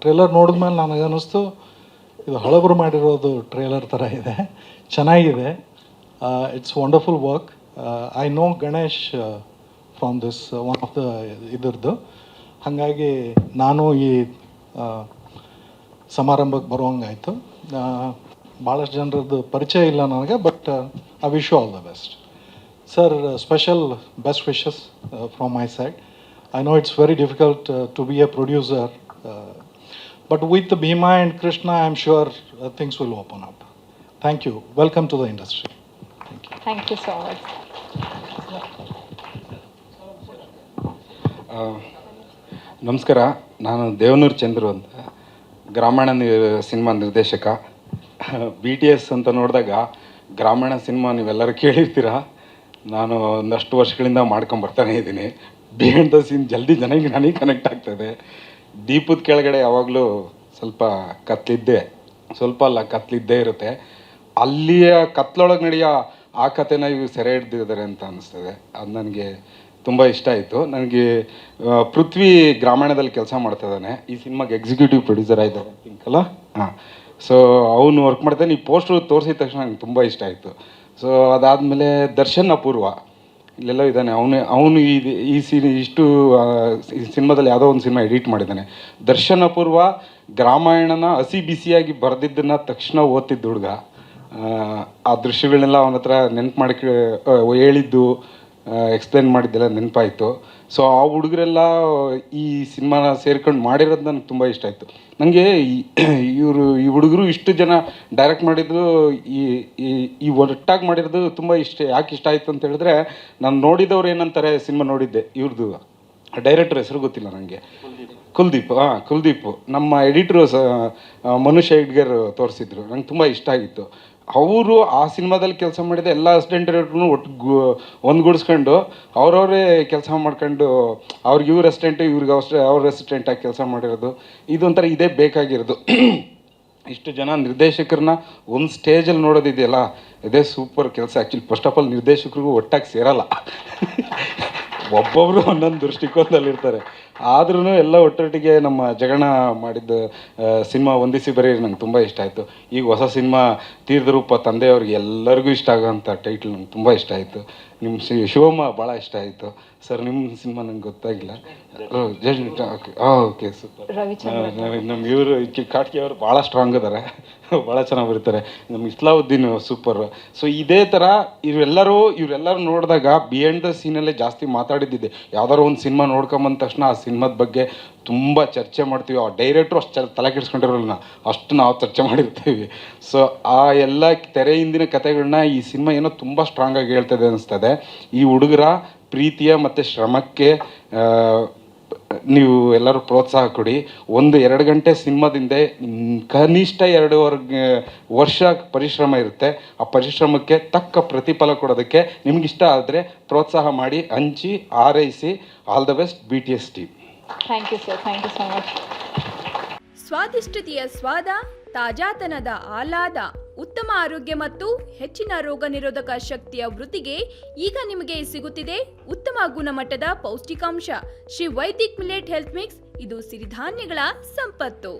Trailer ನೋಡಿದ್ಮೇಲೆ ನನಗೆ ಅನ್ನಿಸ್ತು ಇದು ಹಳಬರು ಮಾಡಿರೋದು ಟ್ರೇಲರ್ ಥರ ಇದೆ, ಚೆನ್ನಾಗಿದೆ. It's wonderful work. I know Ganesh from this one of the ಇದ್ರದ್ದು, ಹಾಗಾಗಿ ನಾನು ಈ ಸಮಾರಂಭಕ್ಕೆ ಬರುವಂಗಾಯಿತು. ಭಾಳಷ್ಟು ಜನರದ್ದು ಪರಿಚಯ ಇಲ್ಲ ನನಗೆ, but I wish you all the best. Sir, special best wishes from my side. I know it's very difficult to be a producer, but with Bhima and Krishna, I'm sure things will open up. Thank you. Welcome to the industry. Thank you. Thank you so much. ನಮಸ್ಕಾರ, ನಾನು ದೇವನೂರು ಚಂದ್ರು ಅಂತ, ಗ್ರಾಮೀಣ cinema ನಿರ್ದೇಶಕ. BTS ಅಂತ ನೋಡಿದಾಗ ಗ್ರಾಮೀಣ cinema ನೀವೆಲ್ಲರೂ ಕೇಳಿರ್ತೀರ. ನಾನು ಒಂದಷ್ಟು ವರ್ಷಗಳಿಂದ ಮಾಡ್ಕೊಂಬರ್ತಾನೆ ಇದ್ದೀನಿ. ಬಿಹೈಂಡ್ ದ ಸೀನ್ ಜಲ್ದಿ ನನಗೆ ಕನೆಕ್ಟ್ ಆಗ್ತದೆ. ದೀಪದ ಕೆಳಗಡೆ ಯಾವಾಗಲೂ ಸ್ವಲ್ಪ ಕತ್ಲಿದ್ದೇ ಇರುತ್ತೆ. ಅಲ್ಲಿಯ ಕತ್ಲೊಳಗೆ ನಡೆಯೋ ಆ ಕಥೆನ ಇವು ಸೆರೆ ಹಿಡ್ದಿದ್ದಾರೆ ಅಂತ ಅನ್ನಿಸ್ತದೆ. ಅದು ನನಗೆ ತುಂಬ ಇಷ್ಟ ಆಯಿತು. ನನಗೆ ಪೃಥ್ವಿ ಗ್ರಾಮೀಣದಲ್ಲಿ ಕೆಲಸ ಮಾಡ್ತಾಯಿದ್ದಾನೆ. ಈ ಸಿನಿಮಾಗೆ ಎಕ್ಸಿಕ್ಯೂಟಿವ್ ಪ್ರೊಡ್ಯೂಸರ್ ಆಗಿದ್ದಾರೆ ಥಿಂಕಲ್ಲ. ಹಾಂ, ಸೊ ಅವನು ವರ್ಕ್ ಮಾಡ್ತಾನೆ. ಈ ಪೋಸ್ಟ್ರು ತೋರಿಸಿದ ತಕ್ಷಣ ನನಗೆ ತುಂಬ ಇಷ್ಟ ಆಯಿತು. ಸೊ ಅದಾದಮೇಲೆ ದರ್ಶನ್ ಅಪೂರ್ವ ಇಲ್ಲೆಲ್ಲ ಇದ್ದಾನೆ. ಅವನು ಈ ಸಿನಿಮಾದಲ್ಲಿ ಯಾವುದೋ ಒಂದು ಸಿನಿಮಾ ಎಡಿಟ್ ಮಾಡಿದ್ದಾನೆ. ದರ್ಶನ್ ಅಪೂರ್ವ ಗ್ರಾಮಾಯಣನ ಹಸಿ ಬಿಸಿಯಾಗಿ ಬರೆದಿದ್ದನ್ನು ತಕ್ಷಣ ಓದ್ತಿದ್ದ ಹುಡುಗ. ಆ ದೃಶ್ಯಗಳನ್ನೆಲ್ಲ ಅವನ ಹತ್ರ ನೆನಪು ಮಾಡಿ ಹೇಳಿದ್ದು, ಎಕ್ಸ್ಪ್ಲೇನ್ ಮಾಡಿದ್ದೆಲ್ಲ ನೆನಪಾಯಿತು. ಸೊ ಆ ಹುಡುಗರೆಲ್ಲ ಈ ಸಿನಿಮಾನ ಸೇರ್ಕೊಂಡು ಮಾಡಿರೋದು ನನಗೆ ತುಂಬ ಇಷ್ಟ ಆಯಿತು. ನನಗೆ ಈ ಹುಡುಗರು ಇಷ್ಟು ಜನ ಡೈರೆಕ್ಟ್ ಮಾಡಿದ್ದು, ಈ ಒಟ್ಟಾಗಿ ಮಾಡಿರೋದು ತುಂಬ ಯಾಕೆ ಇಷ್ಟ ಆಯಿತು ಅಂತ ಹೇಳಿದ್ರೆ, ನಾನು ನೋಡಿದವ್ರು ಏನಂತಾರೆ, ಸಿನಿಮಾ ನೋಡಿದ್ದೆ, ಇವ್ರದ್ದು ಡೈರೆಕ್ಟರ್ ಹೆಸರು ಗೊತ್ತಿಲ್ಲ ನನಗೆ, ಕುಲ್ದೀಪ್. ನಮ್ಮ ಎಡಿಟ್ರು ಮನುಷ್ಯ ಇಡ್ಗರ್ ತೋರಿಸಿದ್ರು, ನಂಗೆ ತುಂಬ ಇಷ್ಟ ಆಗಿತ್ತು. ಅವರು ಆ ಸಿನಿಮಾದಲ್ಲಿ ಕೆಲಸ ಮಾಡಿದ ಎಲ್ಲ ಅಸಿಸ್ಟೆಂಟ್ ಡೈರೆಕ್ಟ್ರೂ ಒಂದುಗೂಡಿಸ್ಕೊಂಡು ಅವ್ರವರೇ ಕೆಲಸ ಮಾಡ್ಕೊಂಡು, ಅವ್ರಿಗೆ ಇವ್ರ ಅಸಿಸ್ಟೆಂಟು, ಇವ್ರಿಗೆ ಅವ್ರ ಅಸಿಸ್ಟೆಂಟಾಗಿ ಕೆಲಸ ಮಾಡಿರೋದು, ಇದೊಂಥರ ಇದೇ ಬೇಕಾಗಿರೋದು. ಇಷ್ಟು ಜನ ನಿರ್ದೇಶಕರನ್ನ ಒಂದು ಸ್ಟೇಜಲ್ಲಿ ನೋಡೋದಿದೆಯಲ್ಲ, ಇದೇ ಸೂಪರ್ ಕೆಲಸ. ಆ್ಯಕ್ಚುಲಿ ಫಸ್ಟ್ ಆಫ್ ಆಲ್ ನಿರ್ದೇಶಕರಿಗೂ ಒಟ್ಟಾಗಿ ಸೇರಲ್ಲ, ಒಬ್ಬೊಬ್ಬರು ಒಂದೊಂದು ದೃಷ್ಟಿಕೋನದಲ್ಲಿರ್ತಾರೆ. ಆದ್ರೂ ಎಲ್ಲ ಒಟ್ಟೊಟ್ಟಿಗೆ ನಮ್ಮ ಜಗಣ ಮಾಡಿದ್ದ ಸಿನಿಮಾ ವಂದಿಸಿ ಬರೀ ನಂಗೆ ತುಂಬ ಇಷ್ಟ ಆಯಿತು. ಈಗ ಹೊಸ ಸಿನಿಮಾ ತೀರ್ಥರೂಪ ತಂದೆಯವ್ರಿಗೆ ಎಲ್ಲರಿಗೂ ಇಷ್ಟ ಆಗೋಂಥ ಟೈಟ್ಲ್ ನಂಗೆ ತುಂಬ ಇಷ್ಟ ಆಯಿತು. ನಿಮ್ಮ ಶಿವಮ್ಮ ಭಾಳ ಇಷ್ಟ ಆಯಿತು. ಸರ್, ನಿಮ್ಮ ಸಿನಿಮಾ ನಂಗೆ ಗೊತ್ತಾಗಿಲ್ಲ. Okay, super. ನಮ್ಮ ಇವರು ಕಾಟ್ಕಿ ಅವರು ಭಾಳ ಸ್ಟ್ರಾಂಗ್ ಇದ್ದಾರೆ, ಭಾಳ ಚೆನ್ನಾಗಿ ಬರೀತಾರೆ. ನಮ್ಮ ಇಸ್ಲಾವುದ್ದೀನ್ ಸೂಪರ್. ಸೊ ಇದೇ ಥರ ಇವರೆಲ್ಲರೂ ನೋಡಿದಾಗ ಬಿಹೈಂಡ್ ದ ಸೀನಲ್ಲೇ ಜಾಸ್ತಿ ಮಾತಾಡಿದ್ದಿದೆ. ಯಾವ್ದಾದ್ರು ಒಂದು ಸಿನಿಮಾ ನೋಡ್ಕೊಂಬಂದ ತಕ್ಷಣ ಆ ಸಿನಿಮಾದ ಬಗ್ಗೆ ತುಂಬ ಚರ್ಚೆ ಮಾಡ್ತೀವಿ. ಆ ಡೈರೆಕ್ಟ್ರು ಅಷ್ಟು ತಲೆ ಕೆಡಿಸ್ಕೊಂಡಿರೋಲ್ಲ, ಅಷ್ಟು ನಾವು ಚರ್ಚೆ ಮಾಡಿರ್ತೀವಿ. ಸೊ ಆ ಎಲ್ಲ ತೆರೆ ಹಿಂದಿನ ಕಥೆಗಳನ್ನ ಈ ಸಿನಿಮಾ ಏನೋ ತುಂಬ ಸ್ಟ್ರಾಂಗಾಗಿ ಹೇಳ್ತದೆ ಅನಿಸ್ತದೆ. ಈ ಹುಡುಗರ ಪ್ರೀತಿಯ ಮತ್ತು ಶ್ರಮಕ್ಕೆ ನೀವು ಎಲ್ಲರೂ ಪ್ರೋತ್ಸಾಹ ಕೊಡಿ. 1-2 ಗಂಟೆ ಸಿನಿಮಾದಿಂದ ಕನಿಷ್ಠ 2 ವರ್ಷ ಪರಿಶ್ರಮ ಇರುತ್ತೆ. ಆ ಪರಿಶ್ರಮಕ್ಕೆ ತಕ್ಕ ಪ್ರತಿಫಲ ಕೊಡೋದಕ್ಕೆ ನಿಮಗಿಷ್ಟ ಆದರೆ ಪ್ರೋತ್ಸಾಹ ಮಾಡಿ, ಹಂಚಿ, ಹಾರೈಸಿ. All the best, BTS team. Thank you sir, thank you so much. ಸ್ವಾದಿಷ್ಟತೆಯ ಸ್ವಾದ, ತಾಜಾತನದ ಆಹ್ಲಾದ, ಉತ್ತಮ ಆರೋಗ್ಯ ಮತ್ತು ಹೆಚ್ಚಿನ ರೋಗ ನಿರೋಧಕ ಶಕ್ತಿಯ ವೃದ್ಧಿಗೆ ಈಗ ನಿಮಗೆ ಸಿಗುತ್ತಿದೆ ಉತ್ತಮ ಗುಣಮಟ್ಟದ ಪೌಷ್ಟಿಕಾಂಶ Shri Vaidik millet health mix. ಇದು ಸಿರಿಧಾನ್ಯಗಳ ಸಂಪತ್ತು.